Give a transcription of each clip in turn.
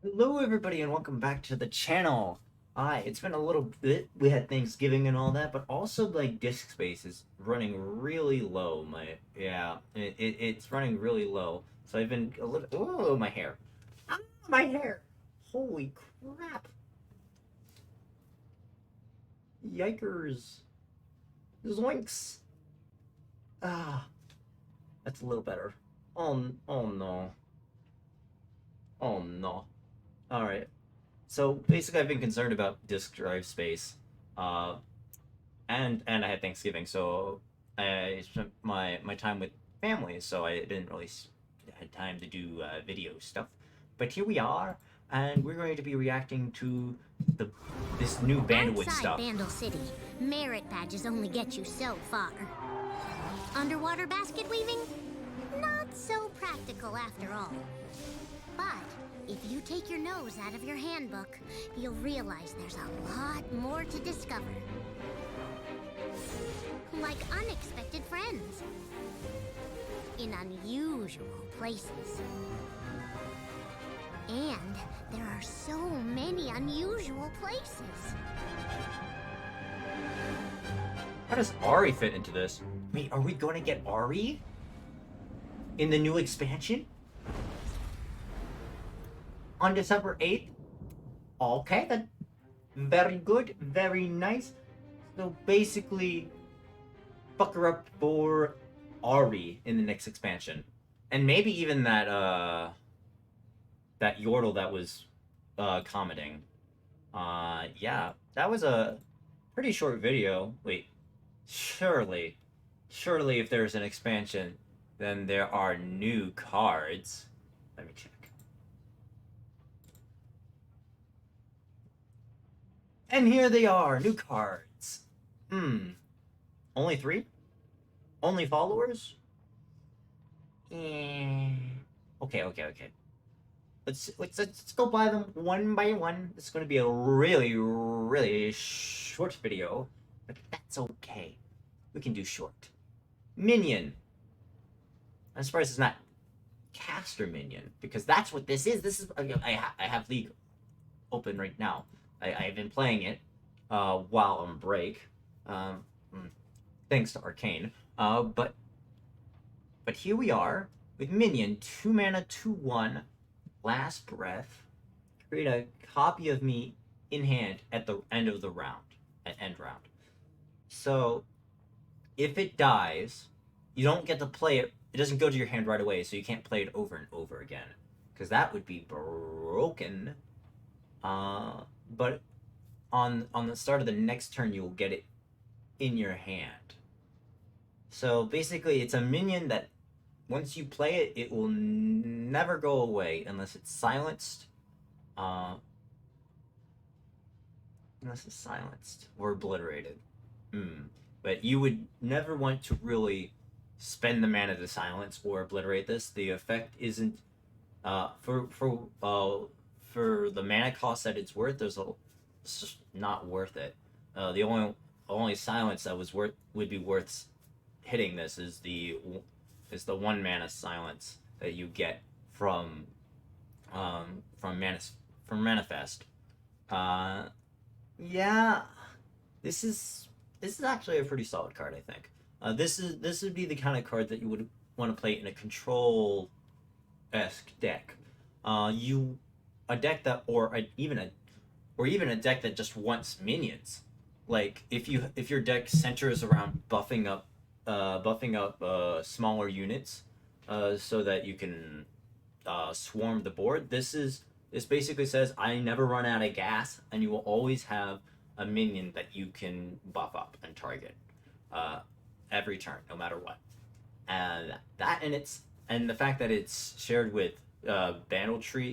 Hello, everybody, and welcome back to the channel. Hi, it's been a little bit. We had Thanksgiving and all that, but also like disk space is running really low. It's running really low. So I've been a little. Oh, my hair! Ah, my hair! Holy crap! Yikers! Zoinks! Ah, that's a little better. Oh no! Oh no! All right. So basically, I've been concerned about disk drive space. Uh, and I had Thanksgiving, so I spent my time with family, so I didn't really had time to do video stuff. But here we are, and we're going to be reacting to the this new Bandwood Outside stuff. Vandal City, merit badges only get you so far. Underwater basket weaving? Not so practical after all. But if you take your nose out of your handbook, you'll realize there's a lot more to discover. Like unexpected friends. In unusual places. And there are so many unusual places. How does Ahri fit into this? Wait, are we going to get Ahri in the new expansion on December 8th? Okay, then. Very good, very nice. So basically, bucker up for Ahri in the next expansion, and maybe even that Yordle that was commenting. Yeah, that was a pretty short video. Wait, surely, if there's an expansion, then there are new cards. Let me check. And here they are, new cards. Only three? Only followers? Eh. Okay. Let's go by them one by one. It's going to be a really short video, but that's okay. We can do short. Minion. I'm surprised it's not caster minion, because that's what this is. This is I have League open right now. I've been playing it while on break, um, mm, thanks to Arcane. But here we are with minion, 2 mana, 2/1. Last breath. Create a copy of me in hand at the end of the round, at end round. So if it dies, you don't get to play it. It doesn't go to your hand right away, so you can't play it over and over again, because that would be broken. But on the start of the next turn, you will get it in your hand. So basically, it's a minion that once you play it, it will never go away unless it's silenced. Uh, unless it's silenced or obliterated. But you would never want to really spend the mana to silence or obliterate this. The effect isn't for the mana cost that it's worth. It's just not worth it. The only silence that would be worth hitting this is the 1 mana silence that you get from manifest. Uh, yeah, this is this is actually a pretty solid card, I think. This would be the kind of card that you would want to play in a control esque deck. You a deck that or even a deck that just wants minions. Like if your deck centers around buffing up smaller units, so that you can swarm the board. This basically says I never run out of gas, and you will always have a minion that you can buff up and target uh, every turn, no matter what. And the fact that it's shared with Bandlewood,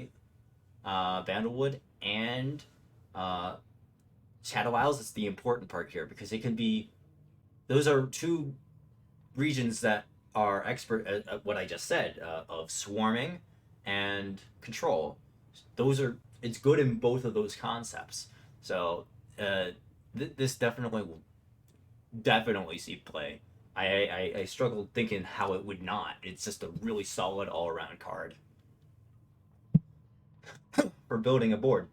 and uh, Shadow Isles is the important part here, because it can be those are two regions that are expert at what I just said, of swarming and control. It's good in both of those concepts. So this definitely see play. I struggled thinking how it would not. It's just a really solid all around card. for building a board,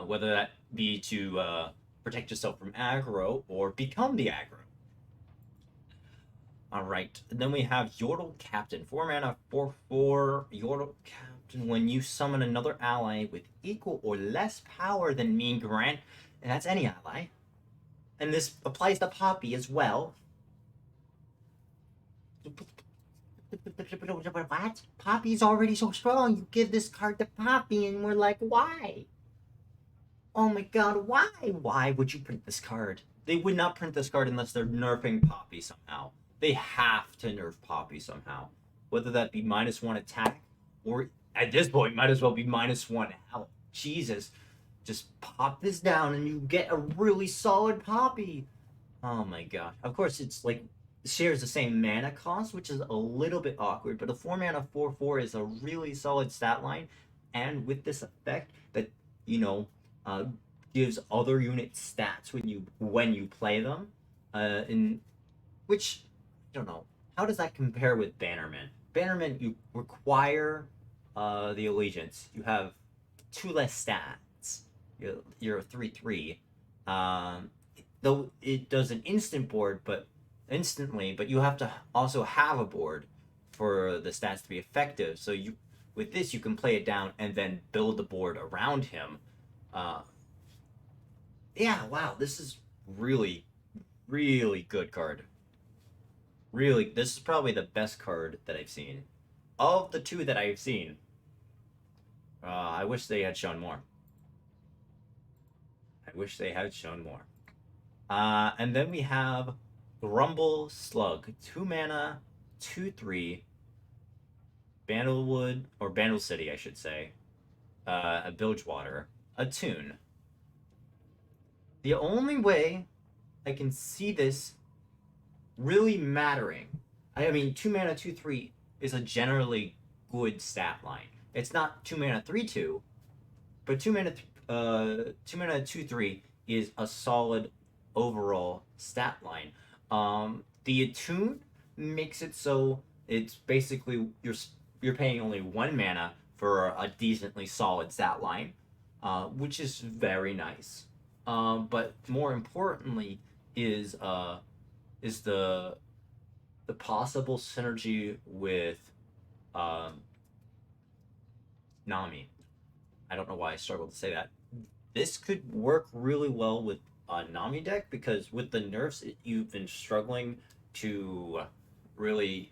whether that be to protect yourself from aggro or become the aggro. Alright, then we have Yordle Captain. 4 mana, 4/4. Yordle Captain. When you summon another ally with equal or less power than me, grant. And that's any ally. And this applies to Poppy as well. What? Poppy's already so strong. You give this card to Poppy, and we're like, why? Oh my god, why? Why would you print this card? They would not print this card unless they're nerfing Poppy somehow. They have to nerf Poppy somehow. Whether that be -1 attack, or at this point, might as well be -1 health. Jesus. Just pop this down and you get a really solid Poppy. Oh my god. Of course, it's like shares the same mana cost, which is a little bit awkward, but a 4 mana 4/4 is a really solid stat line, and with this effect that, you know, gives other units stats when you play them, in which I don't know. How does that compare with Bannerman? Bannerman, you require the allegiance. You have 2 less stats. You're a 3/3. Though it does an instant board, but you have to also have a board for the stats to be effective. So with this, you can play it down and then build the board around him. Yeah, wow, this is really, really good card. Really, this is probably the best card that I've seen. Of the 2 that I've seen, I wish they had shown more. I wish they had shown more. And then we have Grumble Slug. 2 mana, 2/3. Bandlewood, or Bandle City, I should say. A Bilgewater. A Toon. The only way I can see this really mattering, I mean, 2 mana, 2/3 is a generally good stat line. It's not 2 mana, 3/2, but 2 mana, 2/3 is a solid overall stat line. The Attune makes it so it's basically you're paying only 1 mana for a decently solid stat line, which is very nice. But more importantly is the possible synergy with Nami. I don't know why I struggled to say that. This could work really well with a Nami deck, because with the nerfs, you've been struggling to really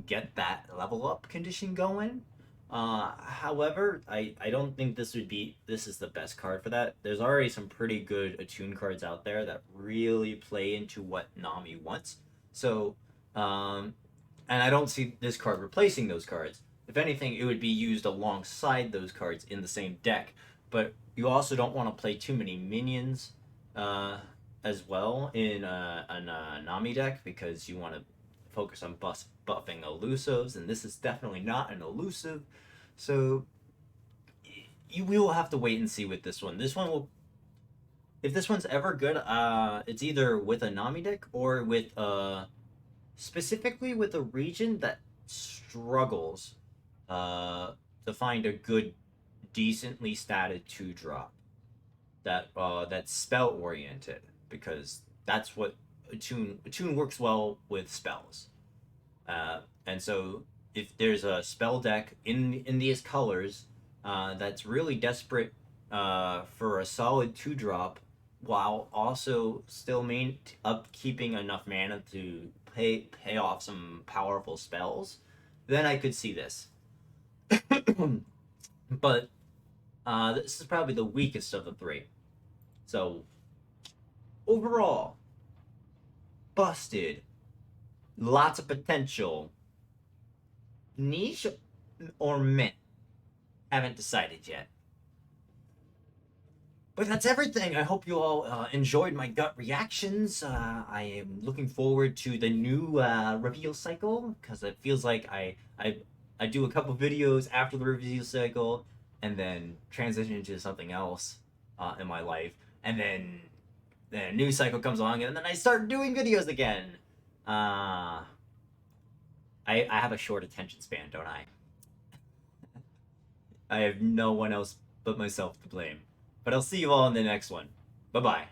get that level up condition going. However, I don't think this is the best card for that. There's already some pretty good Attune cards out there that really play into what Nami wants. So, and I don't see this card replacing those cards. If anything, it would be used alongside those cards in the same deck. But you also don't want to play too many minions as well in a Nami deck, because you want to focus on buffing elusives, and this is definitely not an elusive. So we will have to wait and see with this one. This one will, if this one's ever good, it's either with a Nami deck or with specifically with a region that struggles to find a good, decently statted 2-drop that's spell oriented, because that's what Attune works well with spells. And so if there's a spell deck in these colors that's really desperate for a solid 2-drop, while also still upkeeping enough mana to pay off some powerful spells, then I could see this. But this is probably the weakest of the 3. So overall, busted. Lots of potential. Niche or mint? Haven't decided yet. But that's everything. I hope you all enjoyed my gut reactions. I am looking forward to the new reveal cycle, because it feels like I do a couple videos after the reveal cycle and then transition into something else in my life, and then a new cycle comes along, and then I start doing videos again. I have a short attention span, don't I? I have no one else but myself to blame. But I'll see you all in the next one. Bye-bye.